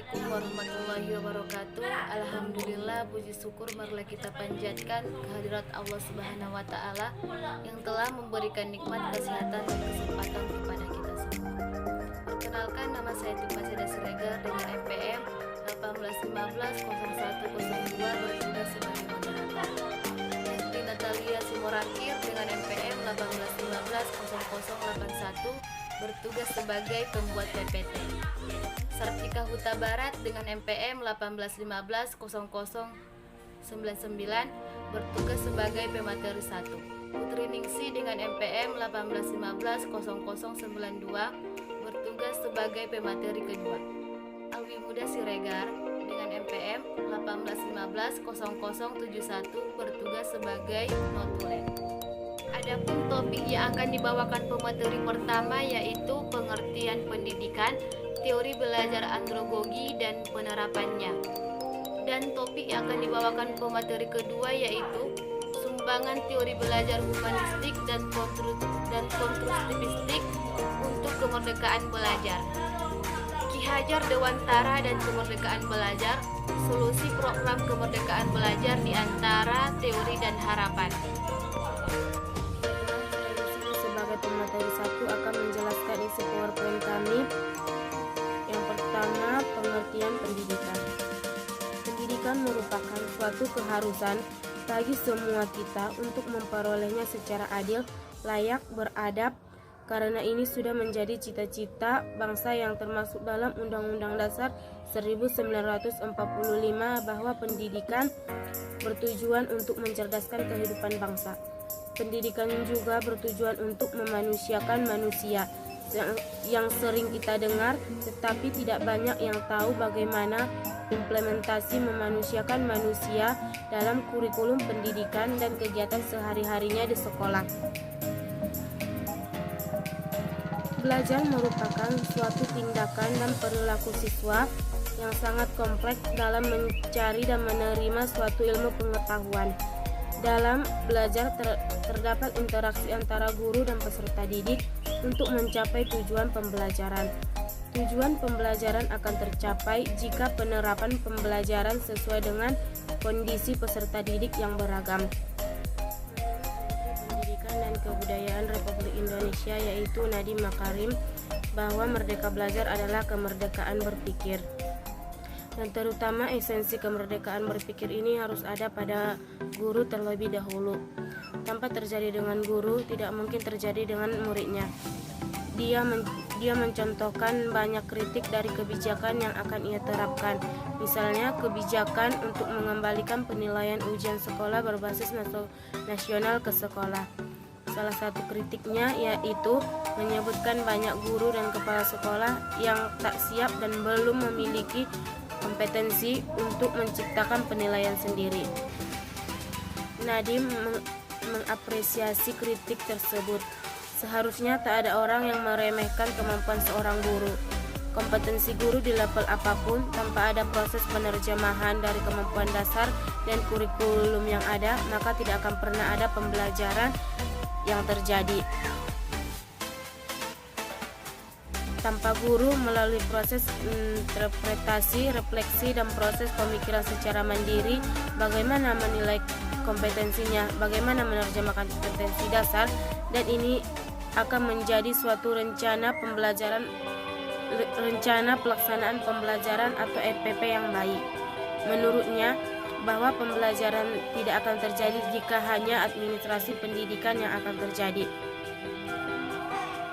Assalamualaikum warahmatullahi wabarakatuh. Alhamdulillah, puji syukur marilah kita panjatkan kehadirat Allah Subhanahu wa taala yang telah memberikan nikmat kesehatan dan kesempatan kepada kita semua. Perkenalkan, nama saya Tima Seda Siregar dengan NPM 18150102 bertugas sebagai moderator. Esti Natalia Simorakir dengan NPM 18150081 bertugas sebagai pembuat PPT. Sartika Huta Barat dengan NPM 18150099 bertugas sebagai pemateri 1. Putri Ningsi dengan NPM 18150092 bertugas sebagai pemateri kedua. Alwi Muda Siregar dengan NPM 18150071 bertugas sebagai notulen. Adapun topik yang akan dibawakan pemateri pertama yaitu pengertian pendidikan, teori belajar andragogi dan penerapannya. Dan topik yang akan dibawakan pemateri kedua yaitu sumbangan teori belajar humanistik dan konstruktivistik untuk kemerdekaan belajar. Ki Hajar Dewantara dan kemerdekaan belajar, solusi program kemerdekaan belajar di antara teori dan harapan. Pemateri 1 akan menjelaskan isi PowerPoint kami. Yang pertama, pengertian pendidikan. Pendidikan merupakan suatu keharusan bagi semua kita untuk memperolehnya secara adil, layak, beradab, karena ini sudah menjadi cita-cita bangsa yang termasuk dalam Undang-Undang Dasar 1945 bahwa pendidikan bertujuan untuk mencerdaskan kehidupan bangsa. Pendidikan juga bertujuan untuk memanusiakan manusia yang sering kita dengar, tetapi tidak banyak yang tahu bagaimana implementasi memanusiakan manusia dalam kurikulum pendidikan dan kegiatan sehari-harinya di sekolah. Belajar merupakan suatu tindakan dan perilaku siswa yang sangat kompleks dalam mencari dan menerima suatu ilmu pengetahuan. Dalam belajar terdapat interaksi antara guru dan peserta didik untuk mencapai tujuan pembelajaran. Tujuan pembelajaran akan tercapai jika penerapan pembelajaran sesuai dengan kondisi peserta didik yang beragam. Pendidikan dan Kebudayaan Republik Indonesia yaitu Nadiem Makarim bahwa merdeka belajar adalah kemerdekaan berpikir. Dan terutama esensi kemerdekaan berpikir ini harus ada pada guru terlebih dahulu. Tanpa terjadi dengan guru, tidak mungkin terjadi dengan muridnya. Dia mencontohkan banyak kritik dari kebijakan yang akan ia terapkan. Misalnya kebijakan untuk mengembalikan penilaian ujian sekolah berbasis nasional ke sekolah. Salah satu kritiknya yaitu menyebutkan banyak guru dan kepala sekolah yang tak siap dan belum memiliki kompetensi untuk menciptakan penilaian sendiri. Nadiem mengapresiasi kritik tersebut. Seharusnya tak ada orang yang meremehkan kemampuan seorang guru. Kompetensi guru di level apapun tanpa ada proses penerjemahan dari kemampuan dasar dan kurikulum yang ada, maka tidak akan pernah ada pembelajaran yang terjadi. Tanpa guru melalui proses interpretasi, refleksi, dan proses pemikiran secara mandiri, bagaimana menilai kompetensinya, bagaimana menerjemahkan kompetensi dasar, dan ini akan menjadi suatu rencana pelaksanaan pembelajaran atau RPP yang baik. Menurutnya, bahwa pembelajaran tidak akan terjadi jika hanya administrasi pendidikan yang akan terjadi.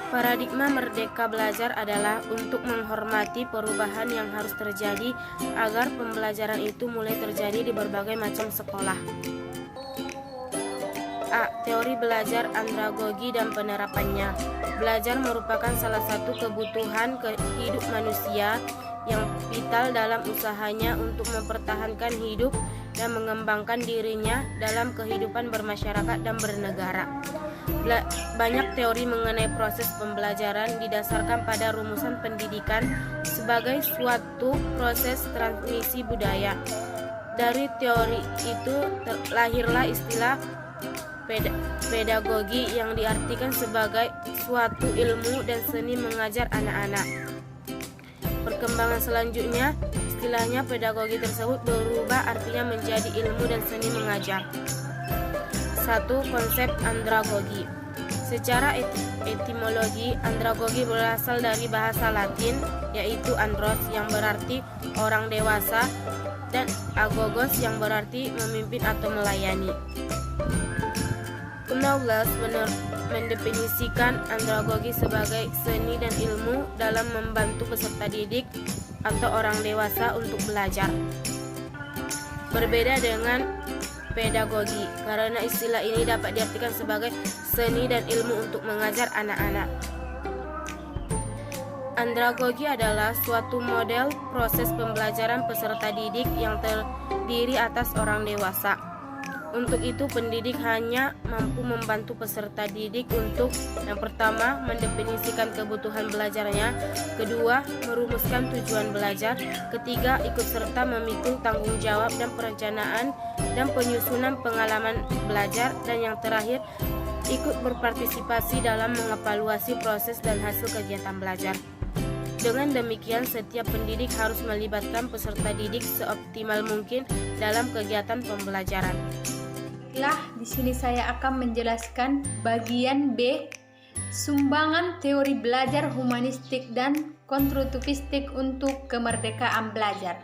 Paradigma merdeka belajar adalah untuk menghormati perubahan yang harus terjadi agar pembelajaran itu mulai terjadi di berbagai macam sekolah. A. Teori belajar andragogi dan penerapannya. Belajar merupakan salah satu kebutuhan hidup manusia yang vital dalam usahanya untuk mempertahankan hidup dan mengembangkan dirinya dalam kehidupan bermasyarakat dan bernegara. Banyak teori mengenai proses pembelajaran didasarkan pada rumusan pendidikan sebagai suatu proses transmisi budaya. Dari teori itu lahirlah istilah pedagogi yang diartikan sebagai suatu ilmu dan seni mengajar anak-anak. Perkembangan selanjutnya, istilahnya pedagogi tersebut berubah artinya menjadi ilmu dan seni mengajar. 1. Konsep andragogi. Secara etimologi, andragogi berasal dari bahasa Latin, yaitu andros yang berarti orang dewasa dan agogos yang berarti memimpin atau melayani. Knowles mendefinisikan andragogi sebagai seni dan ilmu dalam membantu peserta didik atau orang dewasa untuk belajar. Berbeda dengan pedagogi, karena istilah ini dapat diartikan sebagai seni dan ilmu untuk mengajar anak-anak. Andragogi adalah suatu model proses pembelajaran peserta didik yang terdiri atas orang dewasa. Untuk itu, pendidik hanya mampu membantu peserta didik untuk yang pertama, mendefinisikan kebutuhan belajarnya, kedua, merumuskan tujuan belajar, ketiga, ikut serta memikul tanggung jawab dan perencanaan dan penyusunan pengalaman belajar, dan yang terakhir, ikut berpartisipasi dalam mengevaluasi proses dan hasil kegiatan belajar. Dengan demikian, setiap pendidik harus melibatkan peserta didik seoptimal mungkin dalam kegiatan pembelajaran. Di sini saya akan menjelaskan bagian B, sumbangan teori belajar humanistik dan konstruktivistik untuk kemerdekaan belajar.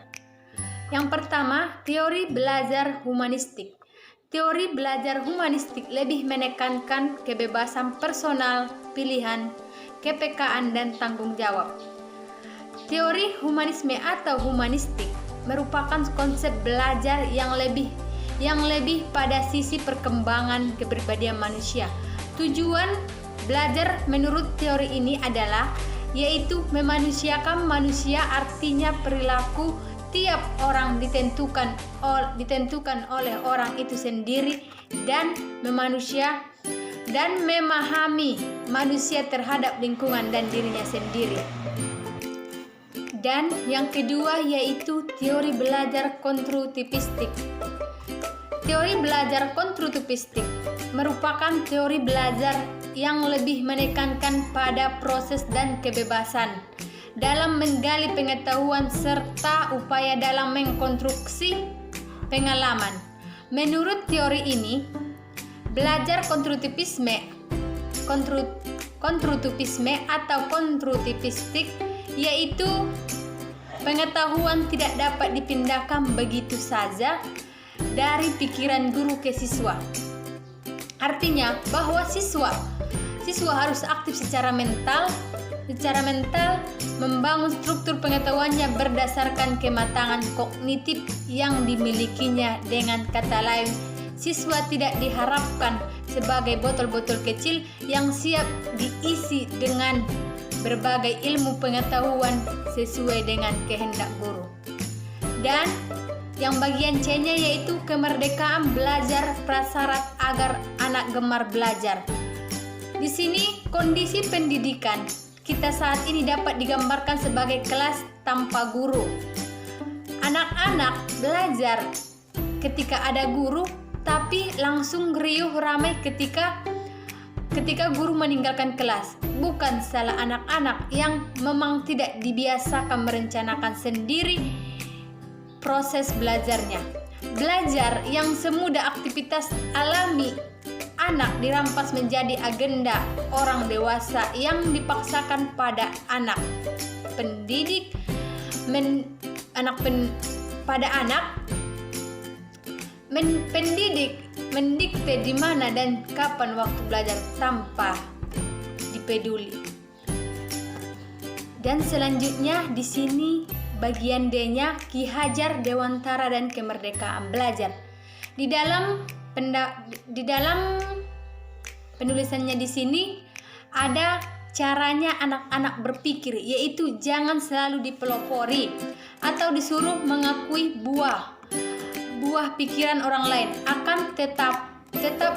Yang pertama, teori belajar humanistik. Teori belajar humanistik lebih menekankan kebebasan personal, pilihan, kepekaan, dan tanggung jawab. Teori humanisme atau humanistik merupakan konsep belajar yang lebih pada sisi perkembangan kepribadian manusia. Tujuan belajar menurut teori ini adalah yaitu memanusiakan manusia, artinya perilaku tiap orang ditentukan oleh orang itu sendiri dan memahami manusia terhadap lingkungan dan dirinya sendiri. Dan yang kedua yaitu teori belajar konstruktivistik. Teori belajar konstruktivistik merupakan teori belajar yang lebih menekankan pada proses dan kebebasan dalam menggali pengetahuan serta upaya dalam mengkonstruksi pengalaman. Menurut teori ini, belajar konstruktivisme atau konstruktivistik yaitu pengetahuan tidak dapat dipindahkan begitu saja dari pikiran guru ke siswa. Artinya bahwa siswa harus aktif secara mental membangun struktur pengetahuannya berdasarkan kematangan kognitif yang dimilikinya. Dengan kata lain, siswa tidak diharapkan sebagai botol-botol kecil yang siap diisi dengan berbagai ilmu pengetahuan sesuai dengan kehendak guru. Dan yang bagian C-nya yaitu kemerdekaan belajar prasyarat agar anak gemar belajar. Di sini kondisi pendidikan kita saat ini dapat digambarkan sebagai kelas tanpa guru. Anak-anak belajar ketika ada guru, tapi langsung riuh ramai ketika guru meninggalkan kelas. Bukan salah anak-anak yang memang tidak dibiasakan merencanakan sendiri proses belajarnya. Belajar yang semudah aktivitas alami anak dirampas menjadi agenda orang dewasa yang dipaksakan pada anak. Pendidik pendidik mendikte di mana dan kapan waktu belajar tanpa dipeduli. Dan selanjutnya di sini bagian D-nya Ki Hajar Dewantara dan kemerdekaan belajar. Di dalam penulisannya di sini ada caranya anak-anak berpikir, yaitu jangan selalu dipelopori atau disuruh mengakui buah pikiran orang lain. Akan tetap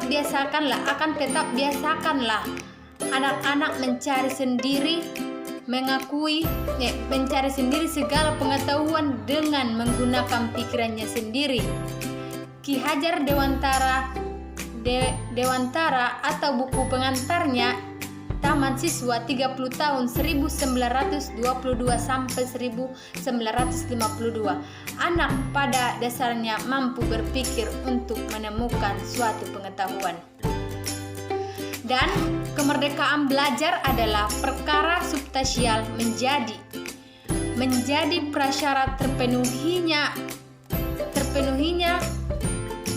biasakanlah anak-anak mencari sendiri segala pengetahuan dengan menggunakan pikirannya sendiri. Ki Hajar Dewantara atau buku pengantarnya Taman Siswa 30 tahun 1922 sampai 1952. Anak pada dasarnya mampu berpikir untuk menemukan suatu pengetahuan. Dan kemerdekaan belajar adalah perkara substansial menjadi prasyarat terpenuhinya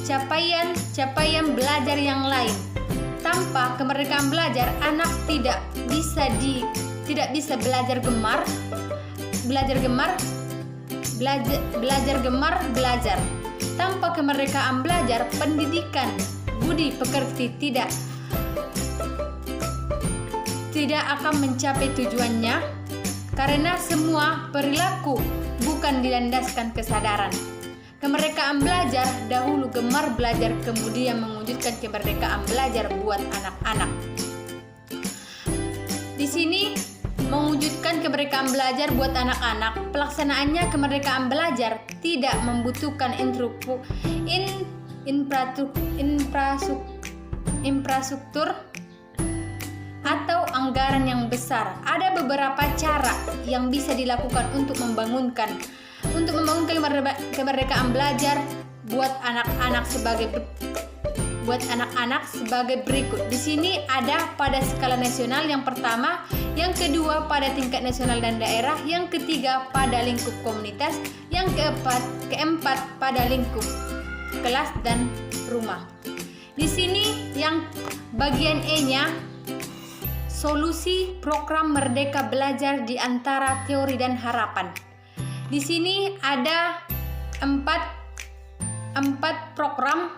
capaian belajar yang lain. Tanpa kemerdekaan belajar, anak tidak bisa belajar belajar. Tanpa kemerdekaan belajar, pendidikan budi pekerti tidak akan mencapai tujuannya, karena semua perilaku bukan dilandaskan kesadaran. Kemerdekaan belajar dahulu gemar belajar, kemudian mewujudkan kemerdekaan belajar buat anak-anak. Di sini mewujudkan kemerdekaan belajar buat anak-anak. Pelaksanaannya kemerdekaan belajar tidak membutuhkan infrastruktur atau anggaran yang besar. Ada beberapa cara yang bisa dilakukan untuk membangun kemerdekaan belajar buat anak-anak sebagai berikut. Di sini ada pada skala nasional yang pertama, yang kedua pada tingkat nasional dan daerah, yang ketiga pada lingkup komunitas, yang keempat pada lingkup kelas dan rumah. Di sini yang bagian E-nya, solusi program Merdeka Belajar di antara teori dan harapan. Di sini ada empat program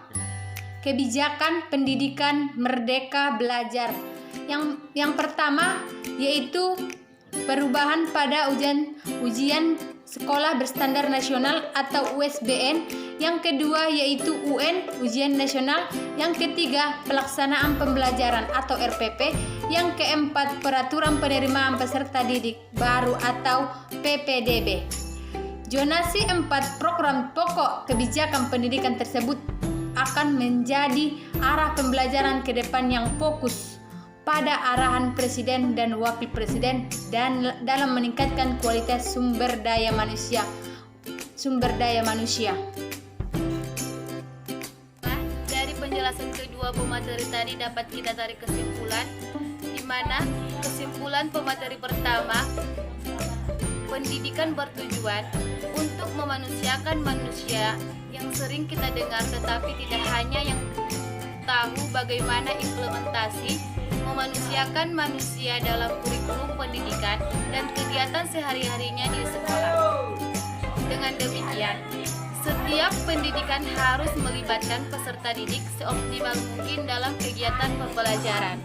kebijakan pendidikan Merdeka Belajar. Yang pertama yaitu perubahan pada ujian sekolah berstandar nasional atau USBN. Yang kedua yaitu UN, ujian nasional. Yang ketiga pelaksanaan pembelajaran atau RPP. Yang keempat peraturan penerimaan peserta didik baru atau PPDB. Zonasi 4 program pokok kebijakan pendidikan tersebut akan menjadi arah pembelajaran ke depan yang fokus pada arahan Presiden dan Wakil Presiden dan dalam meningkatkan kualitas sumber daya manusia. Dari penjelasan kedua pemateri tadi dapat kita tarik kesimpulan, di mana kesimpulan pemateri pertama, pendidikan bertujuan untuk memanusiakan manusia yang sering kita dengar, tetapi tidak hanya yang tahu bagaimana implementasi memanusiakan manusia dalam kurikulum pendidikan dan kegiatan sehari-harinya di sekolah. Dengan demikian, setiap pendidikan harus melibatkan peserta didik seoptimal mungkin dalam kegiatan pembelajaran.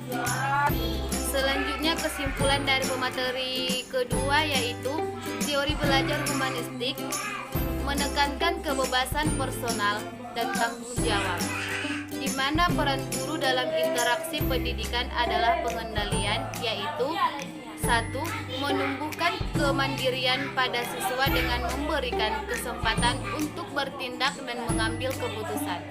Selanjutnya kesimpulan dari pemateri kedua yaitu teori belajar humanistik menekankan kebebasan personal dan tanggung jawab, di mana peran guru dalam interaksi pendidikan adalah pengendalian, yaitu 1. Menumbuhkan kemandirian pada siswa dengan memberikan kesempatan untuk bertindak dan mengambil keputusan.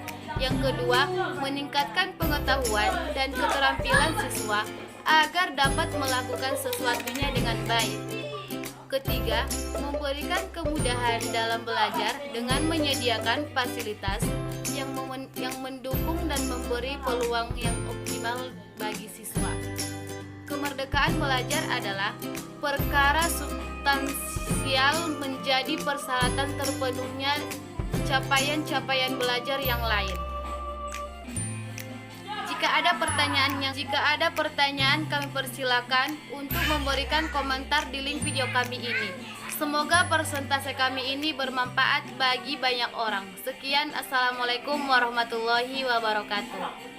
Yang kedua, meningkatkan pengetahuan dan keterampilan siswa agar dapat melakukan sesuatunya dengan baik. Ketiga, memberikan kemudahan dalam belajar dengan menyediakan fasilitas yang mendukung dan memberi peluang yang optimal bagi siswa. Kemerdekaan belajar adalah perkara substansial menjadi persyaratan terpenuhnya capaian-capaian belajar yang lain. Jika ada pertanyaan kami persilakan untuk memberikan komentar di link video kami ini. Semoga presentasi kami ini bermanfaat bagi banyak orang. Sekian, assalamualaikum warahmatullahi wabarakatuh.